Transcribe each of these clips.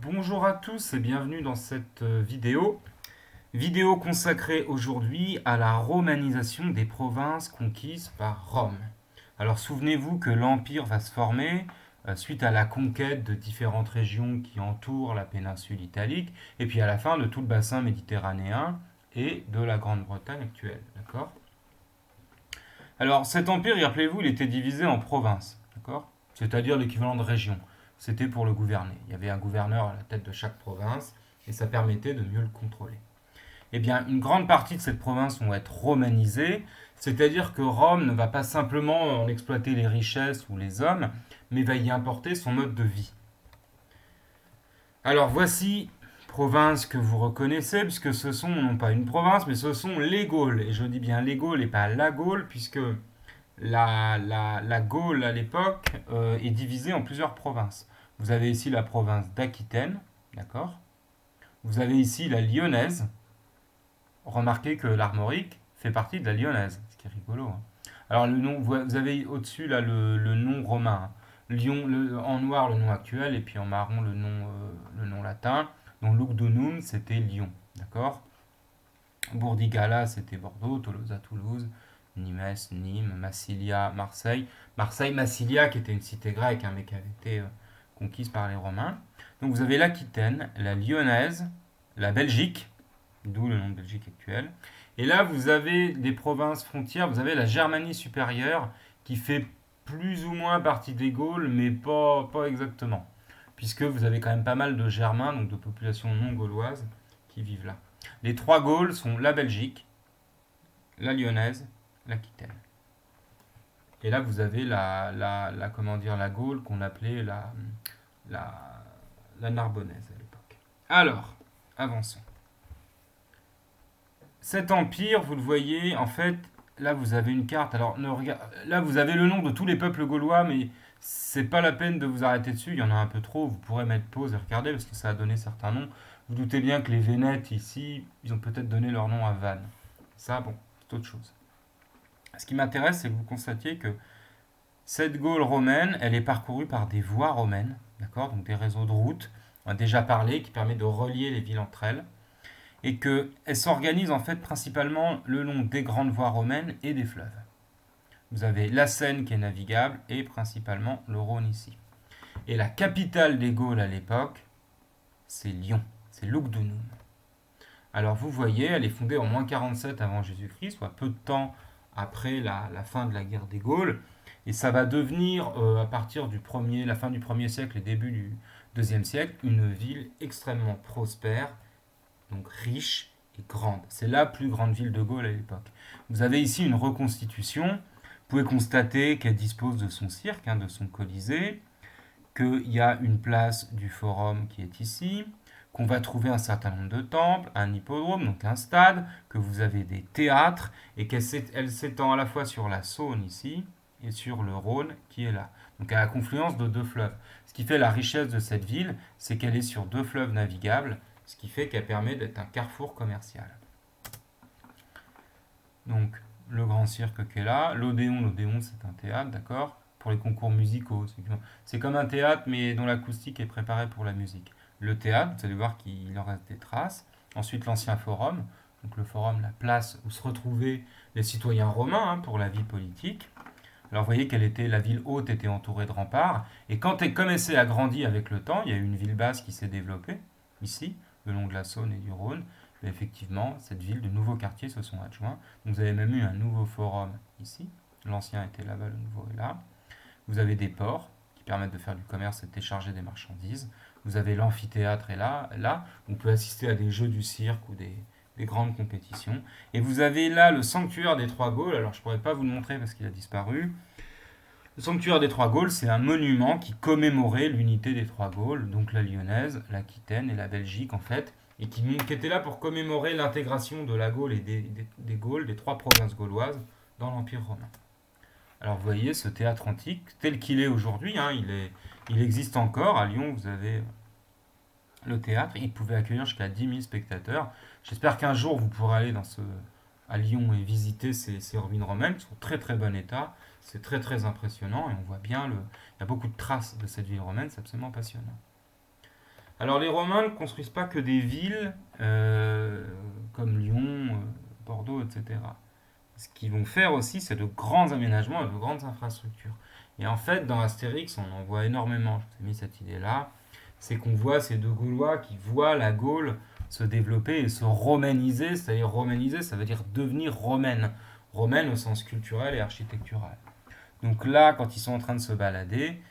Bonjour à tous et bienvenue dans cette vidéo consacrée aujourd'hui à la romanisation des provinces conquises par Rome. Alors souvenez-vous que l'Empire va se former suite à la conquête de différentes régions qui entourent la péninsule italique et puis à la fin de tout le bassin méditerranéen et de la Grande-Bretagne actuelle. D'accord. Alors cet empire, rappelez-vous, il était divisé en provinces, d'accord. C'est-à-dire l'équivalent de régions. C'était pour le gouverner. Il y avait un gouverneur à la tête de chaque province et ça permettait de mieux le contrôler. Eh bien, une grande partie de cette province vont être romanisées, c'est-à-dire que Rome ne va pas simplement en exploiter les richesses ou les hommes, mais va y importer son mode de vie. Alors voici provinces que vous reconnaissez, puisque ce sont non pas une province, mais ce sont les Gaules. Et je dis bien les Gaules et pas la Gaule, puisque la Gaule à l'époque est divisée en plusieurs provinces. Vous avez ici la province d'Aquitaine, d'accord. Vous avez ici la Lyonnaise. Remarquez que l'Armorique fait partie de la Lyonnaise, ce qui est rigolo, hein. Alors le nom, vous avez au-dessus là le nom romain, hein. Lyon, en noir le nom actuel et puis en marron le nom latin. Donc Lugdunum c'était Lyon, d'accord. Bourdigala c'était Bordeaux, Tolosa Toulouse, Nimes, Nîmes, Massilia, Marseille. Marseille, Massilia, qui était une cité grecque, hein, mais qui avait été conquise par les Romains. Donc vous avez l'Aquitaine, la Lyonnaise, la Belgique, d'où le nom de Belgique actuelle. Et là, vous avez des provinces frontières, vous avez la Germanie supérieure, qui fait plus ou moins partie des Gaules, mais pas exactement. Puisque vous avez quand même pas mal de Germains, donc de populations non gauloises, qui vivent là. Les trois Gaules sont la Belgique, la Lyonnaise, l'Aquitaine. Et là, vous avez comment dire, la Gaule qu'on appelait la, la Narbonnaise à l'époque. Alors, avançons. Cet empire, vous le voyez, en fait, là vous avez une carte. Alors, là vous avez le nom de tous les peuples gaulois, mais c'est pas la peine de vous arrêter dessus. Il y en a un peu trop. Vous pourrez mettre pause et regarder parce que ça a donné certains noms. Vous doutez bien que les Vénètes ici, ils ont peut-être donné leur nom à Vannes. Ça, bon, c'est autre chose. Ce qui m'intéresse, c'est que vous constatiez que cette Gaule romaine, elle est parcourue par des voies romaines, d'accord, donc des réseaux de routes. On a déjà parlé, qui permet de relier les villes entre elles et qu'elle s'organise en fait principalement le long des grandes voies romaines et des fleuves. Vous avez la Seine qui est navigable et principalement le Rhône ici. Et la capitale des Gaules à l'époque, c'est Lyon, c'est Lugdunum. Alors vous voyez, elle est fondée en moins 47 avant Jésus-Christ, soit peu de temps après la fin de la guerre des Gaules. Et ça va devenir, à partir la fin du 1er siècle et début du 2e siècle, une ville extrêmement prospère, donc riche et grande. C'est la plus grande ville de Gaulle à l'époque. Vous avez ici une reconstitution. Vous pouvez constater qu'elle dispose de son cirque, hein, de son Colisée, qu'il y a une place du Forum qui est ici, qu'on va trouver un certain nombre de temples, un hippodrome, donc un stade, que vous avez des théâtres, et qu'elle s'étend à la fois sur la Saône ici, et sur le Rhône qui est là. Donc à la confluence de deux fleuves. Ce qui fait la richesse de cette ville, c'est qu'elle est sur deux fleuves navigables, ce qui fait qu'elle permet d'être un carrefour commercial. Donc le grand cirque qui est là, l'Odéon c'est un théâtre, d'accord, pour les concours musicaux. C'est comme un théâtre mais dont l'acoustique est préparée pour la musique. Le théâtre, vous allez voir qu'il en reste des traces. Ensuite l'ancien forum, donc le forum, la place où se retrouvaient les citoyens romains, hein, pour la vie politique. Alors vous voyez la ville haute était entourée de remparts, et comme elle s'est agrandie avec le temps, il y a eu une ville basse qui s'est développée, ici, le long de la Saône et du Rhône. Et effectivement, cette ville, de nouveaux quartiers se sont adjoints. Donc vous avez même eu un nouveau forum ici, l'ancien était là-bas, le nouveau est là. Vous avez des ports qui permettent de faire du commerce et de décharger des marchandises. Vous avez l'amphithéâtre et là, on peut assister à des jeux du cirque ou des grandes compétitions. Et vous avez là le sanctuaire des Trois Gaules. Alors je ne pourrais pas vous le montrer parce qu'il a disparu. Le sanctuaire des Trois Gaules, c'est un monument qui commémorait l'unité des Trois Gaules, donc la Lyonnaise, l'Aquitaine et la Belgique en fait, et qui était là pour commémorer l'intégration de la Gaule et des Gaules, des trois provinces gauloises, dans l'Empire romain. Alors vous voyez ce théâtre antique, tel qu'il est aujourd'hui, hein, il existe encore. À Lyon, vous avez le théâtre, il pouvait accueillir jusqu'à 10 000 spectateurs. J'espère qu'un jour vous pourrez aller à Lyon et visiter ces ruines romaines, qui sont en très très bon état. C'est très très impressionnant et on voit bien, il y a beaucoup de traces de cette ville romaine, c'est absolument passionnant. Alors les Romains ne construisent pas que des villes comme Lyon, Bordeaux, etc. Ce qu'ils vont faire aussi, c'est de grands aménagements et de grandes infrastructures. Et en fait, dans Astérix, on en voit énormément. Je vous ai mis cette idée-là. C'est qu'on voit ces deux Gaulois qui voient la Gaule se développer et se romaniser. C'est-à-dire romaniser, ça veut dire devenir romaine. Romaine au sens culturel et architectural. Donc là, quand ils sont en train de se balader,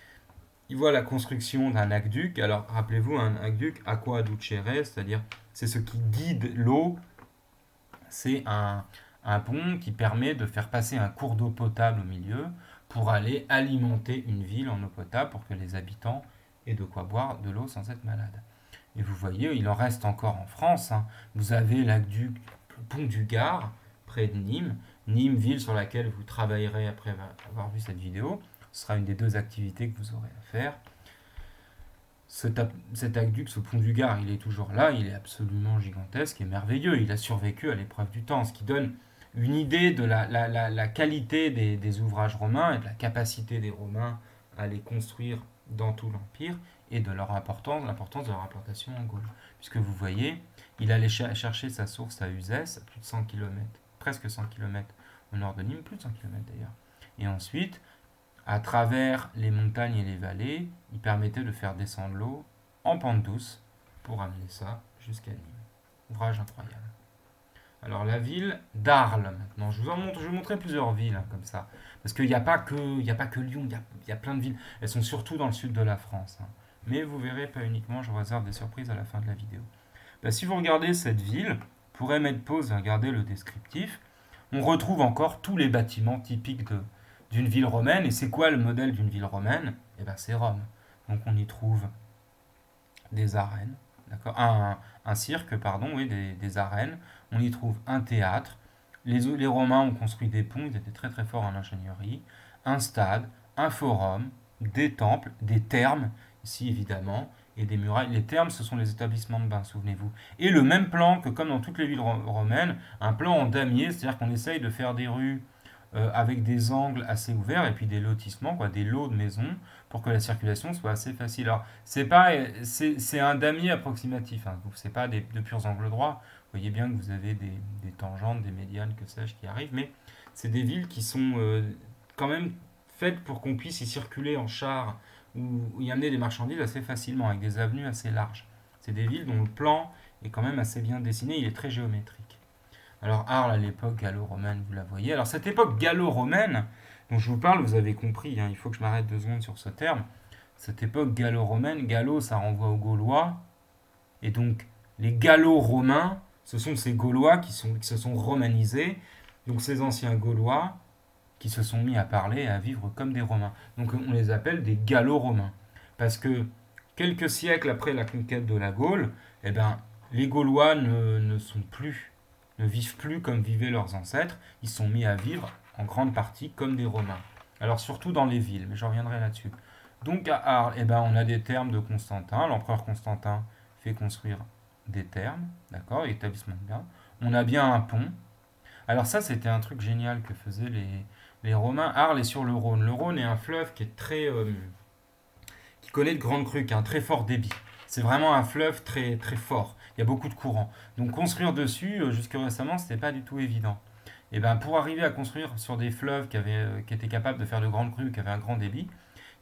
ils voient la construction d'un aqueduc. Alors rappelez-vous, un aqueduc, aqua ducere, c'est-à-dire c'est ce qui guide l'eau. C'est un pont qui permet de faire passer un cours d'eau potable au milieu pour aller alimenter une ville en eau potable pour que les habitants aient de quoi boire de l'eau sans être malades. Et vous voyez, il en reste encore en France, hein. Vous avez l'aqueduc Pont du Gard, près de Nîmes. Nîmes, ville sur laquelle vous travaillerez après avoir vu cette vidéo. Ce sera une des deux activités que vous aurez à faire. Cet aqueduc, ce pont du Gard, il est toujours là, il est absolument gigantesque et merveilleux. Il a survécu à l'épreuve du temps, ce qui donne une idée de la qualité des ouvrages romains et de la capacité des Romains à les construire dans tout l'Empire et de leur importance, l'importance de leur implantation en Gaule. Puisque vous voyez, il allait chercher sa source à Uzès, à plus de 100 km, presque 100 km au nord de Nîmes, plus de 100 km d'ailleurs. Et ensuite, à travers les montagnes et les vallées, il permettait de faire descendre l'eau en pente douce pour amener ça jusqu'à Nîmes. Ouvrage incroyable. Alors la ville d'Arles, maintenant, je vais vous montrer plusieurs villes hein, comme ça. Parce qu'il n'y a, pas que Lyon, il y a plein de villes. Elles sont surtout dans le sud de la France. Hein. Mais vous verrez, pas uniquement, je vous réserve des surprises à la fin de la vidéo. Ben, si vous regardez cette ville, vous pourrez mettre pause et regarder le descriptif. On retrouve encore tous les bâtiments typiques d'une ville romaine. Et c'est quoi le modèle d'une ville romaine? Eh ben, c'est Rome. Donc on y trouve des arènes, d'accord, un cirque, pardon, oui, des arènes. On y trouve un théâtre. Les Romains ont construit des ponts, ils étaient très très forts en ingénierie. Un stade, un forum, des temples, des thermes, ici évidemment, et des murailles. Les thermes, ce sont les établissements de bain, souvenez-vous. Et le même plan que comme dans toutes les villes romaines, un plan en damier, c'est-à-dire qu'on essaye de faire des rues avec des angles assez ouverts et puis des lotissements, quoi, des lots de maisons pour que la circulation soit assez facile. Alors, c'est un damier approximatif, hein, c'est pas de purs angles droits. Vous voyez bien que vous avez des tangentes, des médianes, que sais-je, qui arrivent, mais c'est des villes qui sont quand même faites pour qu'on puisse y circuler en char ou y amener des marchandises assez facilement, avec des avenues assez larges. C'est des villes dont le plan est quand même assez bien dessiné, il est très géométrique. Alors Arles à l'époque gallo-romaine, vous la voyez. Alors cette époque gallo-romaine dont je vous parle, vous avez compris, hein, il faut que je m'arrête 2 secondes sur ce terme. Cette époque gallo-romaine, gallo ça renvoie aux Gaulois, et donc les gallo-romains, ce sont ces Gaulois qui se sont romanisés, donc ces anciens Gaulois qui se sont mis à parler et à vivre comme des Romains. Donc on les appelle des gallo-romains. Parce que quelques siècles après la conquête de la Gaule, eh ben, les Gaulois ne vivent plus comme vivaient leurs ancêtres, ils sont mis à vivre en grande partie comme des Romains. Alors surtout dans les villes, mais je reviendrai là-dessus. Donc à Arles, eh ben, on a des thermes de Constantin, l'empereur Constantin fait construire des thermes, d'accord, établissement de biens. On a bien un pont. Alors ça, c'était un truc génial que faisaient les Romains. Arles est sur le Rhône. Le Rhône est un fleuve qui est qui connaît de grandes crues, qui a un très fort débit. C'est vraiment un fleuve très, très fort. Il y a beaucoup de courants. Donc construire dessus, jusque récemment, c'était pas du tout évident. Et ben pour arriver à construire sur des fleuves qui étaient capables de faire de grandes crues, qui avaient un grand débit,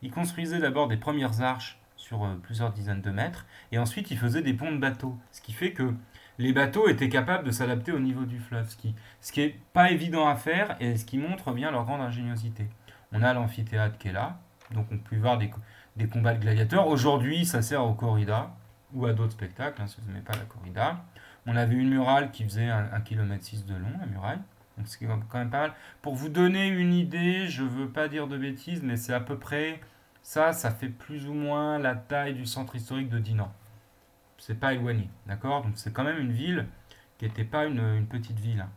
ils construisaient d'abord des premières arches sur plusieurs dizaines de mètres, et ensuite ils faisaient des ponts de bateaux. Ce qui fait que les bateaux étaient capables de s'adapter au niveau du fleuve, ce qui est pas évident à faire et ce qui montre bien leur grande ingéniosité. On a l'amphithéâtre qui est là, donc on peut voir des combats de gladiateurs. Aujourd'hui, ça sert aux corridas ou à d'autres spectacles, hein, si vous n'aimez pas la corrida. On avait une muraille qui faisait 1,6 km de long, la muraille. Donc c'est quand même pas mal. Pour vous donner une idée, je veux pas dire de bêtises, mais c'est à peu près ça fait plus ou moins la taille du centre historique de Dinan. C'est pas éloigné, d'accord? Donc c'est quand même une ville qui n'était pas une petite ville. Hein.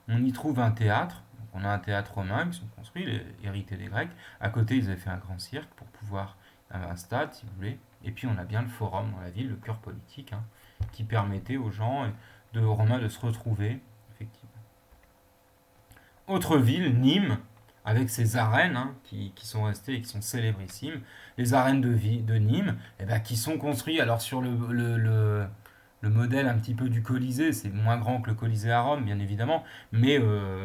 On y trouve un théâtre. Donc on a un théâtre romain qui sont construits, hérité des Grecs. À côté, ils avaient fait un grand cirque pour pouvoir un stade, si vous voulez. Et puis on a bien le forum dans la ville, le cœur politique, hein, qui permettait aux gens Romains de se retrouver, effectivement. Autre ville, Nîmes. avec ces arènes hein, qui sont restées et qui sont célébrissimes. Les arènes de Nîmes, eh ben, qui sont construites alors sur le modèle un petit peu du Colisée. C'est moins grand que le Colisée à Rome, bien évidemment, mais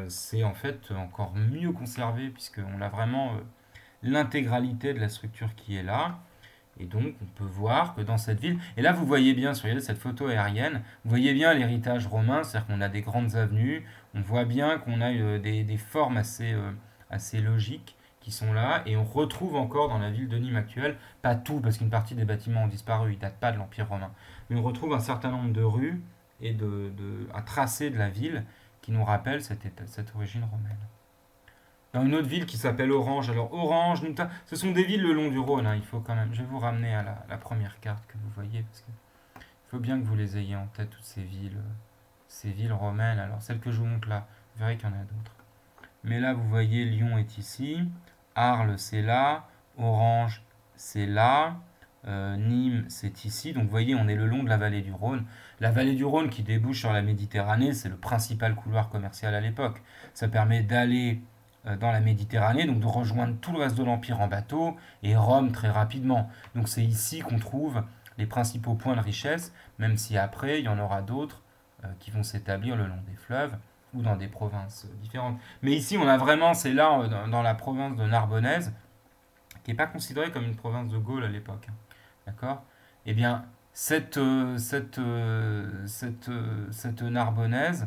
c'est en fait encore mieux conservé puisqu'on a vraiment l'intégralité de la structure qui est là. Et donc, on peut voir que dans cette ville, et là vous voyez bien, sur cette photo aérienne, vous voyez bien l'héritage romain, c'est-à-dire qu'on a des grandes avenues, on voit bien qu'on a des formes assez logiques qui sont là, et on retrouve encore dans la ville de Nîmes actuelle, pas tout, parce qu'une partie des bâtiments ont disparu, ils ne datent pas de l'Empire romain, mais on retrouve un certain nombre de rues et un tracé de la ville qui nous rappelle cette origine romaine. Dans une autre ville qui s'appelle Orange. Alors Orange, Nunta, ce sont des villes le long du Rhône. Hein, il faut quand même. Je vais vous ramener à la première carte que vous voyez parce qu'il faut bien que vous les ayez en tête toutes ces villes romaines. Alors celle que je vous montre là, vous verrez qu'il y en a d'autres. Mais là, vous voyez, Lyon est ici, Arles c'est là, Orange c'est là, Nîmes c'est ici. Donc vous voyez, on est le long de la vallée du Rhône. La vallée du Rhône qui débouche sur la Méditerranée, c'est le principal couloir commercial à l'époque. Ça permet d'aller dans la Méditerranée, donc de rejoindre tout le reste de l'Empire en bateau et Rome très rapidement. Donc c'est ici qu'on trouve les principaux points de richesse, même si après il y en aura d'autres qui vont s'établir le long des fleuves ou dans des provinces différentes. Mais ici on a vraiment, c'est là dans la province de Narbonnaise, qui n'est pas considérée comme une province de Gaule à l'époque. Hein. D'accord. Eh bien, cette Narbonnaise,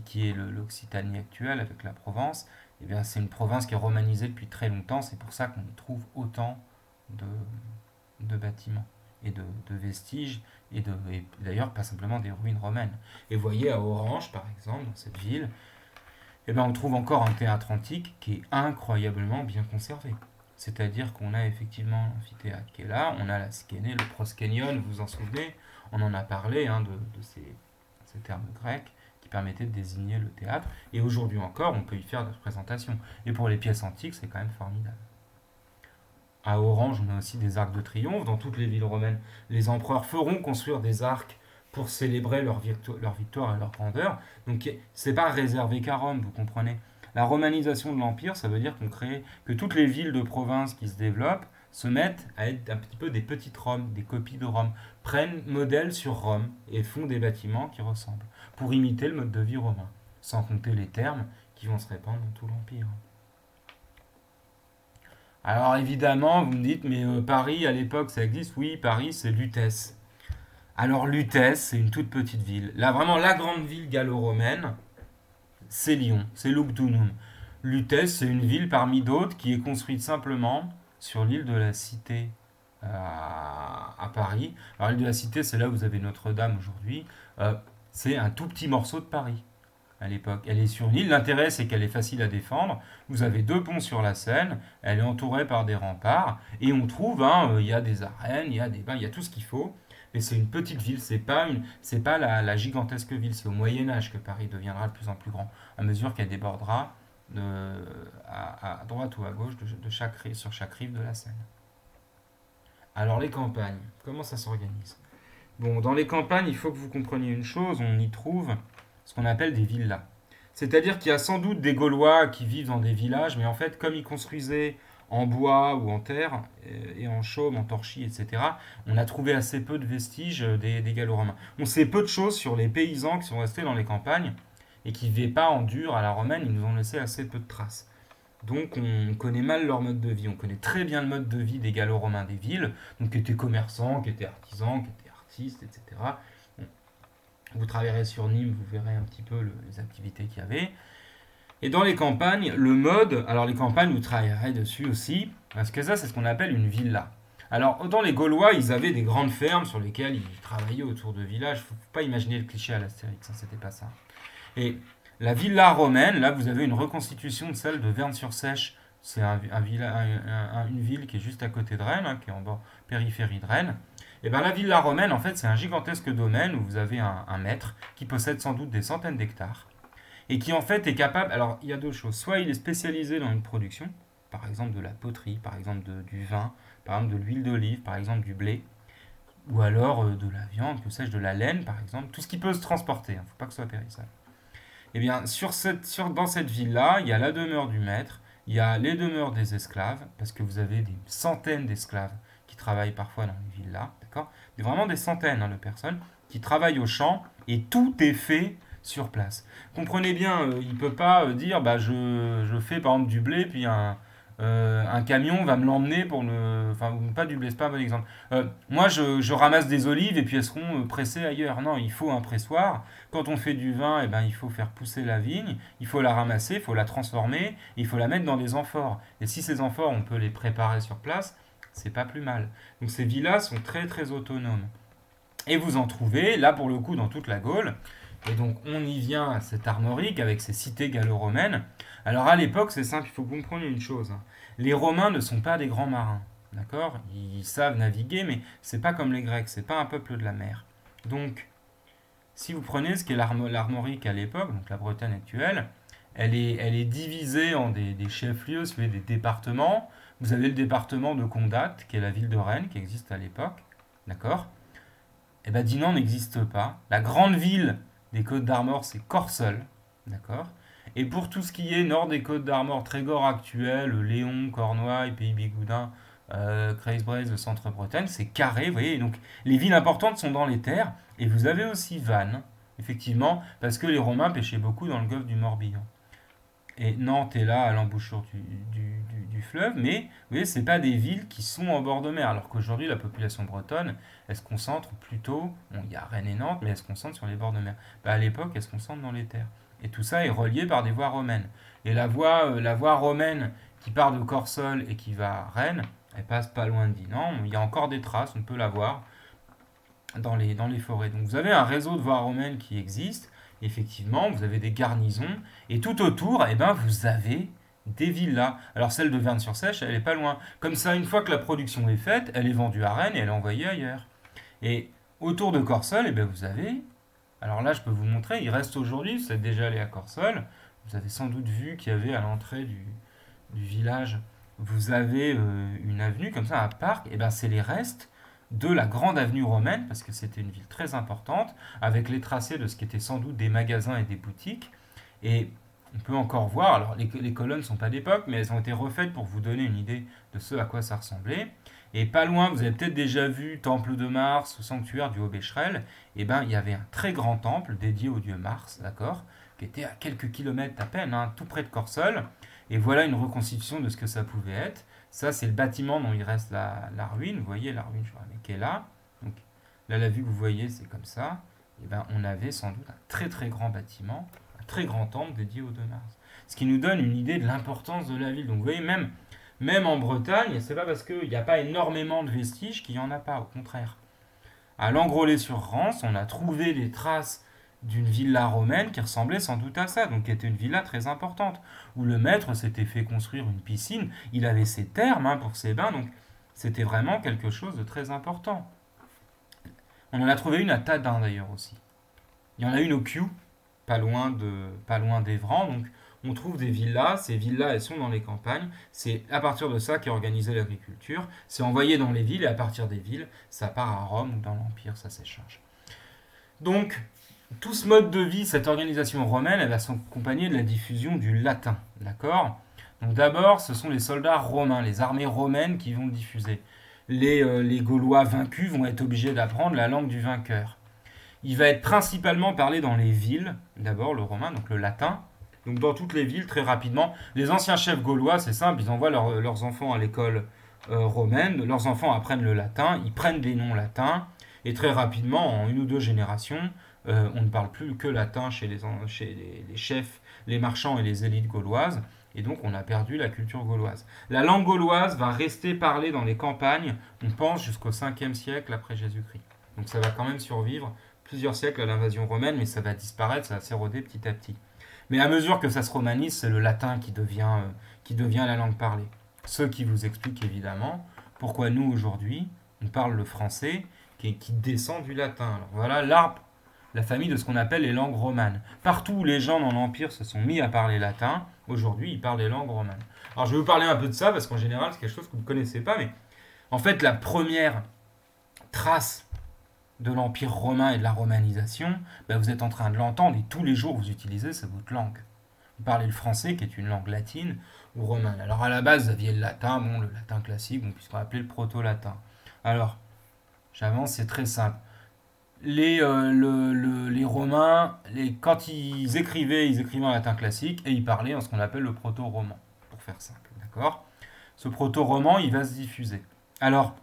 qui est l'Occitanie actuelle avec la Provence, eh bien, c'est une province qui est romanisée depuis très longtemps. C'est pour ça qu'on y trouve autant de, de bâtiments et de vestiges, et d'ailleurs pas simplement des ruines romaines. Et vous voyez à Orange, par exemple, dans cette ville, eh bien, on trouve encore un théâtre antique qui est incroyablement bien conservé. C'est-à-dire qu'on a effectivement l'amphithéâtre qui est là, on a la skène, le proskenion, vous vous en souvenez, on en a parlé hein, de ces termes grecs qui permettaient de désigner le théâtre. Et aujourd'hui encore, on peut y faire des représentations. Et pour les pièces antiques, c'est quand même formidable. À Orange, on a aussi des arcs de triomphe. Dans toutes les villes romaines, les empereurs feront construire des arcs pour célébrer leur victoire et leur grandeur. Donc, c'est pas réservé qu'à Rome, vous comprenez. La romanisation de l'Empire, ça veut dire qu'on crée que toutes les villes de province qui se développent se mettent à être un petit peu des petites Roms, des copies de Rome, prennent modèle sur Rome et font des bâtiments qui ressemblent, pour imiter le mode de vie romain, sans compter les termes qui vont se répandre dans tout l'Empire. Alors évidemment, vous me dites, mais Paris à l'époque ça existe. Oui, Paris c'est Lutèce. Alors Lutèce, c'est une toute petite ville. Là, vraiment, la grande ville gallo-romaine, c'est Lyon, c'est Lugdunum. Lutèce, c'est une ville parmi d'autres qui est construite simplement sur l'île de la Cité à Paris. Alors l'île de la Cité, c'est là où vous avez Notre-Dame aujourd'hui. C'est un tout petit morceau de Paris à l'époque. Elle est sur une île. L'intérêt, c'est qu'elle est facile à défendre. Vous avez deux ponts sur la Seine. Elle est entourée par des remparts. Et on trouve, il y a des arènes, il y a des bains, il y a tout ce qu'il faut. Mais c'est une petite ville. C'est pas la gigantesque ville. C'est au Moyen Âge que Paris deviendra de plus en plus grand, à mesure qu'elle débordera à droite ou à gauche sur chaque rive de la Seine. Alors les campagnes, comment ça s'organise? Bon, dans les campagnes, il faut que vous compreniez une chose, on y trouve ce qu'on appelle des villas. C'est-à-dire qu'il y a sans doute des Gaulois qui vivent dans des villages, mais en fait, comme ils construisaient en bois ou en terre, et en chaume, en torchis, etc., on a trouvé assez peu de vestiges des Gallo-Romains. On sait peu de choses sur les paysans qui sont restés dans les campagnes et qui ne vivaient pas en dur à la romaine, ils nous ont laissé assez peu de traces. Donc on connaît mal leur mode de vie, on connaît très bien le mode de vie des Gallo-Romains des villes, donc qui étaient commerçants, qui étaient artisans, qui étaient artistes, etc. Bon, vous travaillerez sur Nîmes, vous verrez un petit peu les activités qu'il y avait. Et dans les campagnes, le mode, alors les campagnes, vous travaillerez dessus aussi, parce que ça, c'est ce qu'on appelle une villa. Alors, autant les Gaulois, ils avaient des grandes fermes sur lesquelles ils travaillaient autour de villages. Faut pas imaginer le cliché à l'Astérix, hein, c'était pas ça. Et la villa romaine, là, vous avez une reconstitution de celle de Verne-sur-Sèche. C'est une ville qui est juste à côté de Rennes, hein, qui est en bord périphérie de Rennes. Et bien la villa romaine, en fait, c'est un gigantesque domaine où vous avez un maître qui possède sans doute des centaines d'hectares et qui en fait est capable. Alors il y a deux choses. Soit il est spécialisé dans une production, par exemple de la poterie, par exemple du vin, par exemple de l'huile d'olive, par exemple du blé, ou alors de la viande, que sais-je, de la laine, par exemple, tout ce qui peut se transporter. Il ne faut pas que ce soit périssable. Eh bien, dans cette ville-là, il y a la demeure du maître, il y a les demeures des esclaves, parce que vous avez des centaines d'esclaves qui travaillent parfois dans les villes-là, d'accord? Vraiment des centaines de personnes qui travaillent au champ, et tout est fait sur place. Comprenez bien, il ne peut pas dire, bah, je fais par exemple du blé, puis un camion va me l'emmener pour le... Enfin, pas du blé, c'est pas un bon exemple. Moi, je ramasse des olives et puis elles seront pressées ailleurs. Non, il faut un pressoir. Quand on fait du vin, eh ben, il faut faire pousser la vigne, il faut la ramasser, il faut la transformer, il faut la mettre dans des amphores. Et si ces amphores, on peut les préparer sur place, c'est pas plus mal. Donc ces villas sont très très autonomes. Et vous en trouvez, là pour le coup, dans toute la Gaule. Et donc on y vient à cette armorique avec ces cités gallo-romaines. Alors à l'époque, c'est simple, il faut que vous compreniez une chose. Les Romains ne sont pas des grands marins. D'accord? Ils savent naviguer, mais c'est pas comme les Grecs, c'est pas un peuple de la mer. Donc, si vous prenez ce qu'est l'armorique à l'époque, donc la Bretagne actuelle, elle est divisée en des chefs-lieux, si vous voulez, des départements. Vous avez le département de Condat, qui est la ville de Rennes, qui existe à l'époque. D'accord? Eh bien, Dinan n'existe pas. La grande ville des Côtes d'Armor, c'est Corseul. D'accord? Et pour tout ce qui est nord des Côtes d'Armor, Trégor actuel, Léon, Cornouailles, Pays Bigoudin, Creil-Braze, le centre-Bretagne, c'est carré, vous voyez. Donc les villes importantes sont dans les terres. Et vous avez aussi Vannes, effectivement, parce que les Romains pêchaient beaucoup dans le golfe du Morbihan. Et Nantes est là à l'embouchure du fleuve, mais vous voyez, ce pas des villes qui sont en bord de mer, alors qu'aujourd'hui la population bretonne, elle se concentre plutôt, bon, il y a Rennes et Nantes, mais elle se concentre sur les bords de mer. Bah, à l'époque, elle se concentre dans les terres. Et tout ça est relié par des voies romaines. Et la voie romaine qui part de Corsol et qui va à Rennes, elle passe pas loin de Dinan, il y a encore des traces, on peut la voir dans les forêts. Donc vous avez un réseau de voies romaines qui existe. Effectivement, vous avez des garnisons. Et tout autour, eh ben, vous avez des villas. Alors celle de Verne-sur-Sèche, elle est pas loin. Comme ça, une fois que la production est faite, elle est vendue à Rennes et elle est envoyée ailleurs. Et autour de Corsol, eh ben, vous avez... Alors là, je peux vous montrer, il reste aujourd'hui, vous êtes déjà allé à Corsol. Vous avez sans doute vu qu'il y avait à l'entrée du village, vous avez une avenue comme ça, un parc. Et ben, c'est les restes de la grande avenue romaine, parce que c'était une ville très importante, avec les tracés de ce qui étaient sans doute des magasins et des boutiques. Et on peut encore voir, alors les colonnes ne sont pas d'époque, mais elles ont été refaites pour vous donner une idée de ce à quoi ça ressemblait. Et pas loin, vous avez peut-être déjà vu Temple de Mars, sanctuaire du Haut-Bécherel. Et ben, il y avait un très grand temple dédié au dieu Mars, d'accord, qui était à quelques kilomètres à peine, hein, tout près de Corsol. Et voilà une reconstitution de ce que ça pouvait être. Ça, c'est le bâtiment dont il reste la ruine. Vous voyez la ruine, je crois, qui est là. Donc là, la vue que vous voyez, c'est comme ça. Et ben, on avait sans doute un très très grand bâtiment, un très grand temple dédié au dieu Mars. Ce qui nous donne une idée de l'importance de la ville. Donc vous voyez, même en Bretagne, c'est pas parce qu'il n'y a pas énormément de vestiges qu'il n'y en a pas, au contraire. À Langrollet-sur-Rance, on a trouvé des traces d'une villa romaine qui ressemblait sans doute à ça, donc qui était une villa très importante, où le maître s'était fait construire une piscine, il avait ses thermes pour ses bains, donc c'était vraiment quelque chose de très important. On en a trouvé une à Tadin d'ailleurs aussi. Il y en a une au Kew, pas loin d'Evran, donc on trouve des villas, ces villas elles sont dans les campagnes, c'est à partir de ça qu'est organisée l'agriculture, c'est envoyé dans les villes et à partir des villes, ça part à Rome ou dans l'Empire, ça s'échange. Donc, tout ce mode de vie, cette organisation romaine, elle va s'accompagner de la diffusion du latin. D'accord? Donc d'abord, ce sont les soldats romains, les armées romaines qui vont diffuser. Les Gaulois vaincus vont être obligés d'apprendre la langue du vainqueur. Il va être principalement parlé dans les villes, d'abord le romain, donc le latin. Donc dans toutes les villes, très rapidement. Les anciens chefs gaulois, c'est simple, ils envoient leurs enfants à l'école romaine, leurs enfants apprennent le latin, ils prennent des noms latins, et très rapidement, en une ou deux générations, on ne parle plus que latin chez les chefs, les marchands et les élites gauloises, et donc on a perdu la culture gauloise. La langue gauloise va rester parlée dans les campagnes, on pense jusqu'au 5e siècle après Jésus-Christ. Donc ça va quand même survivre plusieurs siècles à l'invasion romaine, mais ça va disparaître, ça va s'éroder petit à petit. Mais à mesure que ça se romanise, c'est le latin qui devient la langue parlée. Ce qui vous explique évidemment pourquoi nous aujourd'hui, on parle le français qui descend du latin. Alors voilà l'arbre, la famille de ce qu'on appelle les langues romanes. Partout où les gens dans l'Empire se sont mis à parler latin, aujourd'hui ils parlent les langues romanes. Alors je vais vous parler un peu de ça parce qu'en général c'est quelque chose que vous ne connaissez pas, mais en fait la première trace de l'Empire romain et de la romanisation, ben vous êtes en train de l'entendre et tous les jours vous utilisez c'est votre langue. Vous parlez le français qui est une langue latine ou romaine. Alors à la base vous aviez le latin, bon le latin classique, bon, puisqu'on appelait le proto-latin. Alors j'avance, c'est très simple. Les Romains, quand ils écrivaient en latin classique et ils parlaient en ce qu'on appelle le proto-roman, pour faire simple, d'accord. Ce proto-roman, il va se diffuser. Alors,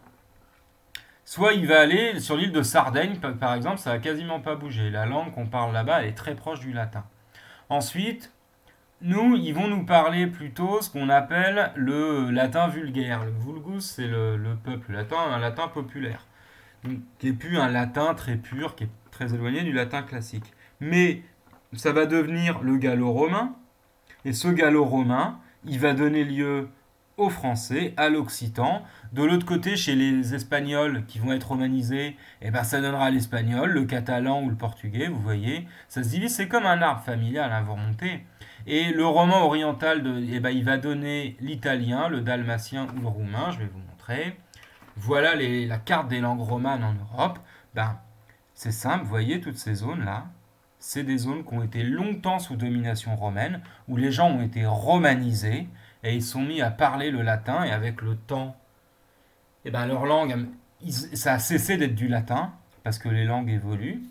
soit il va aller sur l'île de Sardaigne, par exemple, ça va quasiment pas bouger. La langue qu'on parle là-bas, elle est très proche du latin. Ensuite, ils vont nous parler plutôt ce qu'on appelle le latin vulgaire. Le vulgus, c'est le peuple latin, un latin populaire. Donc, qui est plus un latin très pur, qui est très éloigné du latin classique. Mais ça va devenir le gallo-romain, et ce gallo-romain, il va donner lieu au français, à l'occitan. De l'autre côté, chez les espagnols qui vont être romanisés, eh ben, ça donnera l'espagnol, le catalan ou le portugais, vous voyez. Ça se divise, c'est comme un arbre familial, hein, vous remontez. Et le roman oriental, eh ben, il va donner l'italien, le dalmatien ou le roumain, je vais vous montrer. Voilà la carte des langues romanes en Europe. Ben, c'est simple, vous voyez toutes ces zones-là, c'est des zones qui ont été longtemps sous domination romaine, où les gens ont été romanisés et ils sont mis à parler le latin et avec le temps, eh ben leur langue, ça a cessé d'être du latin parce que les langues évoluent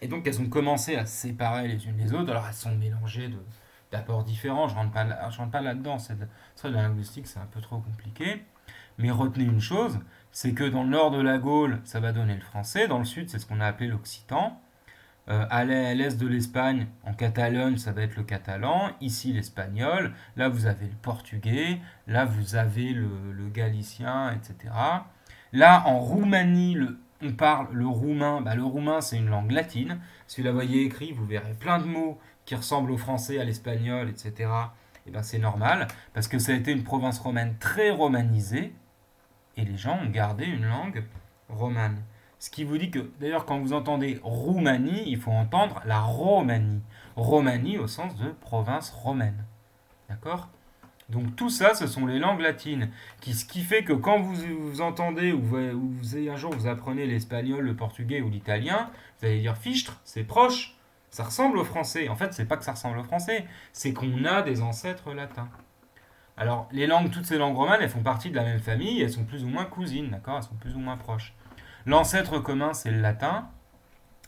et donc elles ont commencé à se séparer les unes des autres. Alors elles sont mélangées d'apports différents. Je rentre pas là-dedans. Ça de la linguistique, c'est un peu trop compliqué. Mais retenez une chose, c'est que dans le nord de la Gaule, ça va donner le français. Dans le sud, c'est ce qu'on a appelé l'occitan. À l'est de l'Espagne, en Catalogne, ça va être le catalan. Ici, l'espagnol. Là, vous avez le portugais. Là, vous avez le galicien, etc. Là, en Roumanie, on parle le roumain. Bah, le roumain, c'est une langue latine. Si vous la voyez écrit, vous verrez plein de mots qui ressemblent au français, à l'espagnol, etc. Et ben, c'est normal, parce que ça a été une province romaine très romanisée, et les gens ont gardé une langue romane. Ce qui vous dit que, d'ailleurs, quand vous entendez Roumanie, il faut entendre la Romanie. Romanie au sens de province romaine. D'accord. Donc tout ça, ce sont les langues latines. Ce qui fait que quand vous entendez, un jour vous apprenez l'espagnol, le portugais ou l'italien, vous allez dire fichtre, c'est proche, ça ressemble au français. En fait, c'est pas que ça ressemble au français, c'est qu'on a des ancêtres latins. Alors, toutes ces langues romanes, elles font partie de la même famille, elles sont plus ou moins cousines, d'accord. Elles sont plus ou moins proches. L'ancêtre commun, c'est le latin.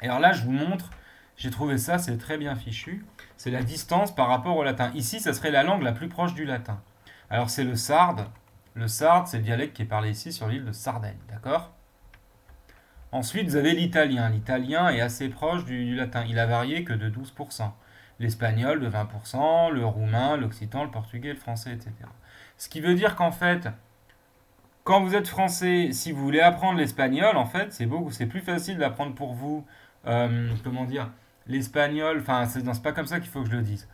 Et alors là, je vous montre, j'ai trouvé ça, c'est très bien fichu. C'est la distance par rapport au latin. Ici, ça serait la langue la plus proche du latin. Alors, c'est le sarde. Le sarde, c'est le dialecte qui est parlé ici sur l'île de Sardaigne, d'accord. Ensuite, vous avez l'italien. L'italien est assez proche du latin. Il a varié que de 12%. L'espagnol de 20%, le roumain, l'occitan, le portugais, le français, etc. Ce qui veut dire qu'en fait, quand vous êtes français, si vous voulez apprendre l'espagnol, en fait, c'est plus facile d'apprendre pour vous, comment dire, l'espagnol. Enfin, c'est pas comme ça qu'il faut que je le dise.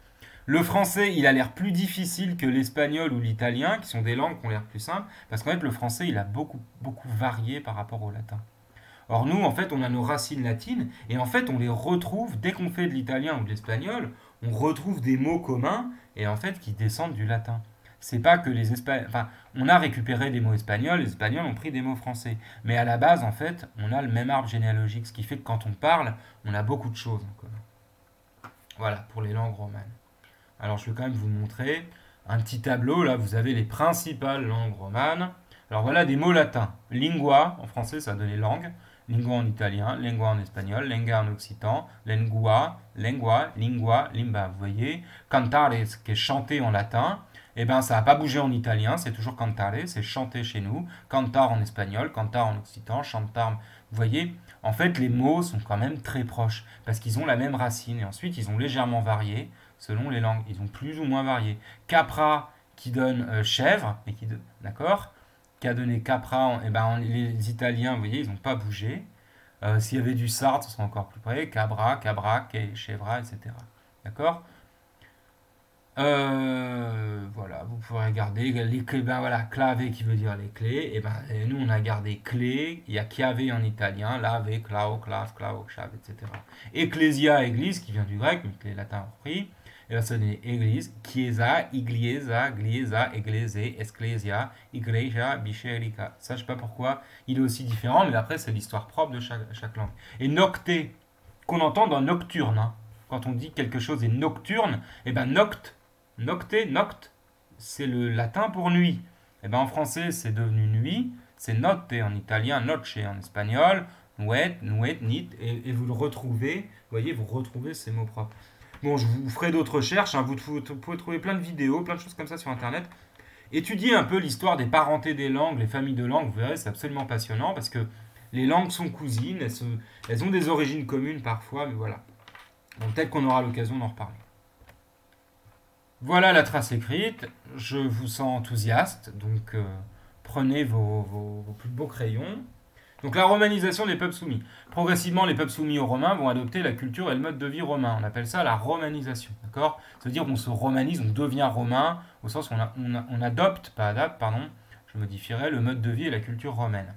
Le français, il a l'air plus difficile que l'espagnol ou l'italien, qui sont des langues qui ont l'air plus simples, parce qu'en fait, le français, il a beaucoup varié par rapport au latin. Or, nous, en fait, on a nos racines latines, et en fait, on les retrouve, dès qu'on fait de l'italien ou de l'espagnol, on retrouve des mots communs, et en fait, qui descendent du latin. C'est pas que les Espagnols. Enfin, on a récupéré des mots espagnols, les Espagnols ont pris des mots français. Mais à la base, en fait, on a le même arbre généalogique, ce qui fait que quand on parle, on a beaucoup de choses en commun. Voilà, pour les langues romanes. Alors, je vais quand même vous montrer un petit tableau. Là, vous avez les principales langues romanes. Alors, voilà des mots latins. Lingua, en français, ça donne les langues. Lingua en italien, lingua en espagnol, lenga en occitan, lingua, limba. Vous voyez, cantare, qui est chanter en latin, eh ben ça n'a pas bougé en italien, c'est toujours cantare, c'est chanter chez nous. Cantar en espagnol, cantar en occitan, chantar. Vous voyez, en fait, les mots sont quand même très proches parce qu'ils ont la même racine et ensuite ils ont légèrement varié selon les langues. Ils ont plus ou moins varié. Capra qui donne chèvre, d'accord, qui a donné capra, les Italiens, vous voyez, ils n'ont pas bougé. S'il y avait du sarde, ce serait encore plus près. Cabra, cabrac, chèvra, etc. D'accord. Voilà, vous pourrez regarder les clés. Ben voilà, clave qui veut dire les clés. Et nous on a gardé clé. Il y a chiave en italien, lave, clavo, clave, clavo, chave, etc. Ecclesia, église, qui vient du grec, donc les latins ont repris. et là ça donne église, chiesa, igliesa, gliesa, eglese, esclesia, iglesia, biserica. Ça, je sais pas pourquoi il est aussi différent, mais après, c'est l'histoire propre de chaque langue. Et nocté, qu'on entend dans nocturne, hein. Quand on dit quelque chose est nocturne, et ben nocté, noct, c'est le latin pour nuit. Et ben en français, c'est devenu nuit, c'est notte en italien, noche en espagnol, nuet, nit, et vous le retrouvez, vous voyez, vous retrouvez ces mots propres. Bon, je vous ferai d'autres recherches, hein, vous pouvez trouver plein de vidéos, plein de choses comme ça sur Internet. Étudiez un peu l'histoire des parentés des langues, les familles de langues, vous verrez, c'est absolument passionnant, parce que les langues sont cousines, elles ont des origines communes parfois, mais voilà. Donc peut-être qu'on aura l'occasion d'en reparler. Voilà la trace écrite, je vous sens enthousiaste, donc prenez vos plus beaux crayons. Donc la romanisation des peuples soumis. Progressivement, les peuples soumis aux Romains vont adopter la culture et le mode de vie romain. On appelle ça la romanisation. D'accord? C'est-à-dire qu'on se romanise, on devient romain, au sens où on adopte, pas adapte, pardon, je modifierai le mode de vie et la culture romaine.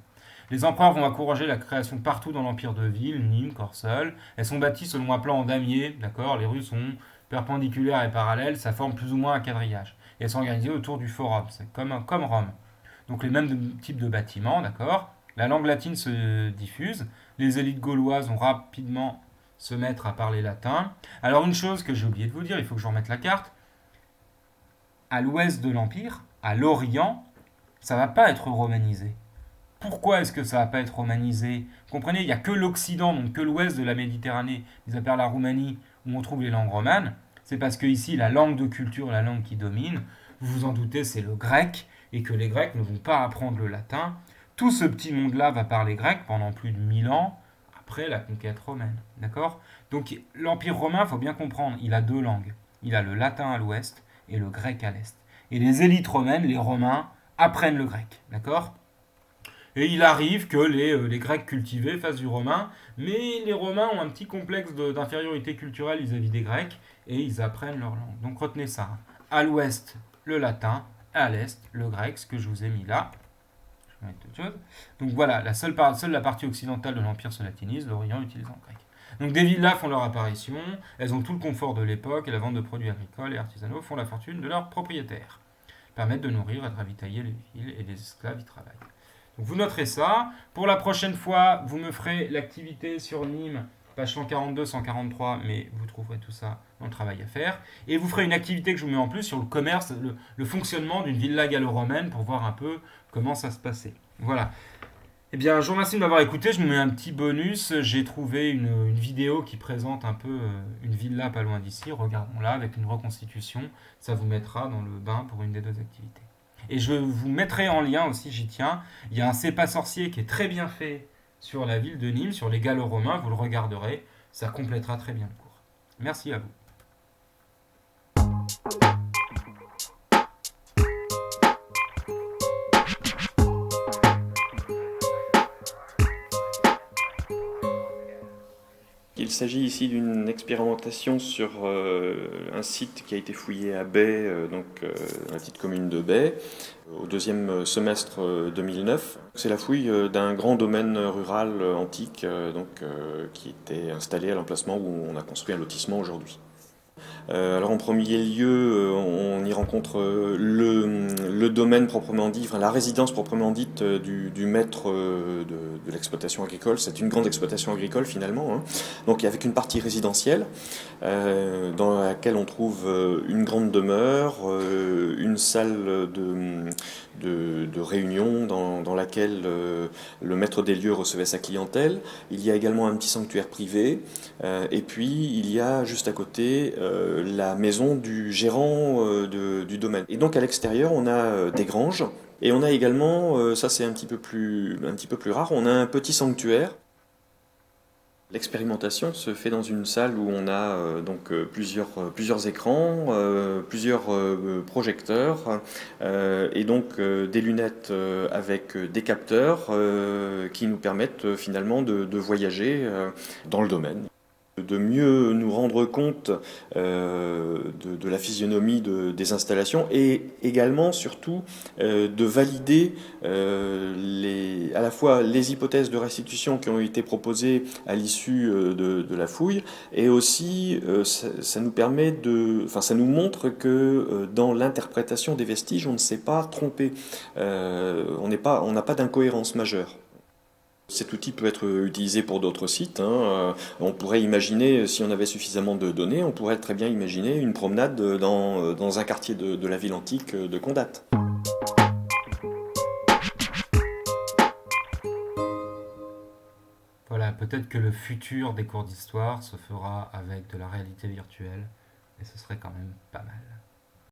Les empereurs vont encourager la création partout dans l'empire de Ville, Nîmes, Corseul. Elles sont bâties selon un plan en damier, d'accord? Les rues sont perpendiculaires et parallèles, ça forme plus ou moins un quadrillage. Et elles sont organisées autour du forum, c'est comme Rome. Donc les mêmes types de bâtiments, d'accord? La langue latine se diffuse, les élites gauloises vont rapidement se mettre à parler latin. Alors une chose que j'ai oublié de vous dire, il faut que je remette la carte, à l'ouest de l'Empire, à l'Orient, ça ne va pas être romanisé. Pourquoi est-ce que ça ne va pas être romanisé? Vous comprenez, il n'y a que l'Occident, donc que l'ouest de la Méditerranée, ils appellent la Roumanie, où on trouve les langues romanes. C'est parce que ici, la langue de culture, la langue qui domine, vous vous en doutez, c'est le grec, et que les Grecs ne vont pas apprendre le latin. Tout ce petit monde-là va parler grec pendant plus de 1000 ans après la conquête romaine. D'accord? Donc l'Empire romain, il faut bien comprendre, il a deux langues. Il a le latin à l'ouest et le grec à l'est. Et les élites romaines, les Romains, apprennent le grec. D'accord? Et il arrive que les Grecs cultivés fassent du romain, mais les Romains ont un petit complexe d'infériorité culturelle vis-à-vis des Grecs, et ils apprennent leur langue. Donc retenez ça. À l'ouest, le latin, à l'est, le grec, ce que je vous ai mis là. Je vais mettre autre chose. Donc voilà, seule la partie occidentale de l'Empire se latinise, l'Orient utilisant le grec. Donc des villas font leur apparition, elles ont tout le confort de l'époque, et la vente de produits agricoles et artisanaux font la fortune de leurs propriétaires. Permettent de nourrir et de ravitailler les villes, et les esclaves y travaillent. Donc vous noterez ça. Pour la prochaine fois, vous me ferez l'activité sur Nîmes, page 142, 143, mais vous trouverez tout ça dans le travail à faire. Et vous ferez une activité que je vous mets en plus sur le commerce, le fonctionnement d'une villa gallo-romaine pour voir un peu comment ça se passait. Voilà. Eh bien, je vous remercie de m'avoir écouté. Je vous mets un petit bonus. J'ai trouvé une vidéo qui présente un peu une villa pas loin d'ici. Regardons-la avec une reconstitution. Ça vous mettra dans le bain pour une des deux activités. Et je vous mettrai en lien aussi, j'y tiens. Il y a un C'est pas sorcier qui est très bien fait sur la ville de Nîmes, sur les Gallo-Romains. Vous le regarderez. Ça complétera très bien le cours. Merci à vous. Il s'agit ici d'une expérimentation sur un site qui a été fouillé à Bay, la petite commune de Bay, au deuxième semestre 2009. C'est la fouille d'un grand domaine rural antique qui était installé à l'emplacement où on a construit un lotissement aujourd'hui. Alors en premier lieu, on y rencontre le domaine proprement dit, enfin la résidence proprement dite du maître de l'exploitation agricole. C'est une grande exploitation agricole finalement, hein. Donc avec une partie résidentielle dans laquelle on trouve une grande demeure, une salle de réunion dans laquelle le maître des lieux recevait sa clientèle. Il y a également un petit sanctuaire privé et puis il y a juste à côté la maison du gérant du domaine. Et donc à l'extérieur, on a des granges et on a également, ça c'est un petit peu plus rare, on a un petit sanctuaire. L'expérimentation se fait dans une salle où on a plusieurs écrans, plusieurs projecteurs et donc des lunettes avec des capteurs qui nous permettent finalement de voyager dans le domaine. De mieux nous rendre compte de la physionomie des installations et également, surtout, de valider à la fois les hypothèses de restitution qui ont été proposées à l'issue de la fouille et aussi ça nous permet enfin, ça nous montre que dans l'interprétation des vestiges, on ne s'est pas trompé. On n'a pas d'incohérence majeure. Cet outil peut être utilisé pour d'autres sites, hein. On pourrait imaginer, si on avait suffisamment de données, on pourrait très bien imaginer une promenade dans un quartier de la ville antique de Condat. Voilà, peut-être que le futur des cours d'histoire se fera avec de la réalité virtuelle, et ce serait quand même pas mal.